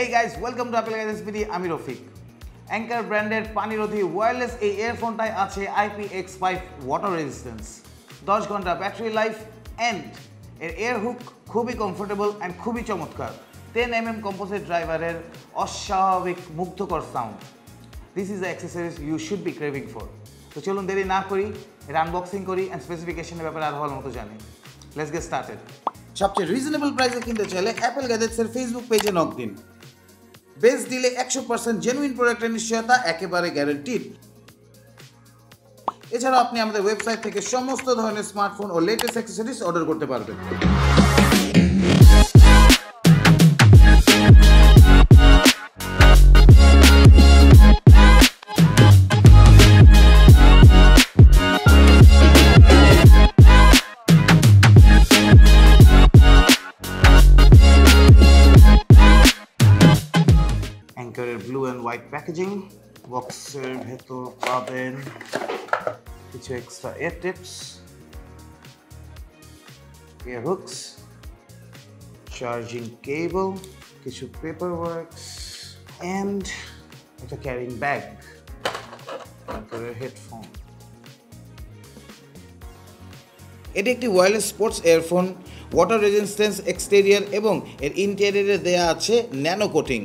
Hey guys, welcome to Apple Guys SPD. আমি Rafiq. Anchor ব্র্যান্ডের পানিরোধী wireless এই ইয়ারফোনটায় আছে IPX5 ওয়াটার রেজিস্ট্যান্স, 10 ঘন্টা ব্যাটারি লাইফ অ্যান্ড এর এয়ার হুক খুবই কমফোর্টেবল অ্যান্ড খুবই চমৎকার। 10mm কম্পোজিট ড্রাইভারের অস্বাভাবিক মুগ্ধকর সাউন্ড। This is the accessories you should be craving for. তো চলুন দেরি না করি, এর আনবক্সিং করি অ্যান্ড স্পেসিফিকেশনের ব্যাপারে আরও ভালো মতো জানি। Let's get started. সবচেয়ে রিজনেবল প্রাইসে কিনতে চাইলে অ্যাপল গ্যাজেটসের ফেসবুক পেজে নক দিন। বেস্ট ডিলে 100% জেনুইন প্রোডাক্টের নিশ্চয়তা একেবারে গ্যারান্টিড। এছাড়া আপনি আমাদের ওয়েবসাইট থেকে সমস্ত ধরনের স্মার্টফোন ও লেটেস্ট অ্যাক্সেসরিজ অর্ডার করতে পারবেন। অ্যাঙ্কারের ব্লু অ্যান্ড হোয়াইট প্যাকেজিং, বক্সের ভেতর পাবেন কিছু extra air tips, air hooks, charging cable, কিছু পেপার ওয়ার্কস অ্যান্ড একটা ক্যারিং ব্যাগ, অ্যাঙ্কারের হেডফোন। এটি একটি wireless sports earphone, water resistance exterior এবং এর ইন্টেরিয়রে দেয়া আছে ন্যানো কোটিং।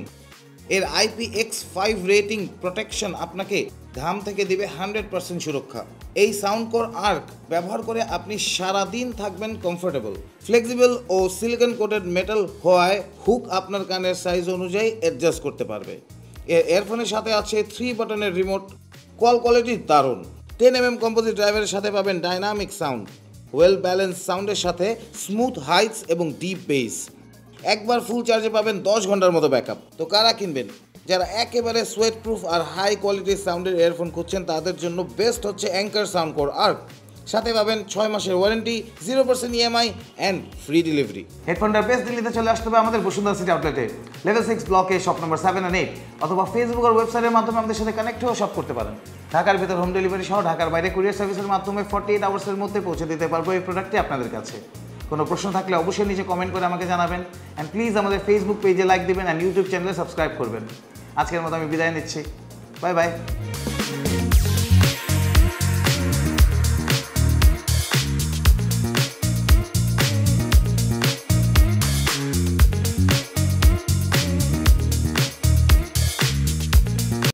এর IPX5 রেটিং প্রোটেকশন আপনাকে ঘাম থেকে দিবে 100% সুরক্ষা। এই সাউন্ড কোর আর্ক ব্যবহার করে আপনি সারাদিন থাকবেন কমফোর্টেবল। ফ্লেক্সিবল ও সিলিকন কোটেড মেটাল হওয়ায় হুক আপনার কানের সাইজ অনুযায়ী অ্যাডজাস্ট করতে পারবে। এর ইয়ারফোনের সাথে আছে 3 বাটনের রিমোট। কল কোয়ালিটি দারুণ। 10mm কম্পোজিট ড্রাইভারের সাথে পাবেন ডাইনামিক সাউন্ড, ওয়েল ব্যালেন্স সাউন্ডের সাথে স্মুথ হাইটস এবং ডিপ বেস। একবার ফুল চার্জে পাবেন 10 ঘন্টার মতো ব্যাকআপ। তো কারা কিনবেন? যারা একেবারে সোয়েট প্রুফ আর হাই কোয়ালিটির সাউন্ডের ইয়ারফোন খুঁজছেন তাদের জন্য বেস্ট হচ্ছে অ্যাঙ্কার সাউন্ড কোর আর্ক। সাথে পাবেন 6 মাসের warranty, 0% EMI and free delivery. হেডফোনটার বেস্ট দিল্লিতে চলে আসতে হবে আমাদের বসুন্ধরা সিটি আউটলেটে, লেভেল 6 ব্লকে, শপ নম্বর 7 and 8, অথবা ফেসবুক আর ওয়েবসাইটের মাধ্যমে আমাদের সাথে কানেক্ট হয়েও শপ করতে পারেন। ঢাকার ভিতর হোম ডেলিভারি সহ ঢাকার বাইরে কুরিয়ার সার্ভিসের মাধ্যমে 48 আওয়ার্সের মধ্যে পৌঁছে দিতে পারবো এই প্রোডাক্টটি আপনাদের কাছে। কোনো প্রশ্ন থাকলে অবশ্যই নিচে কমেন্ট করে আমাকে জানাবেন অ্যান্ড প্লিজ আমাদের ফেসবুক পেজে লাইক দিবেন অ্যান্ড ইউটিউব চ্যানেলে সাবস্ক্রাইব করবেন। আজকের মতো আমি বিদায় নিচ্ছি, বাই বাই।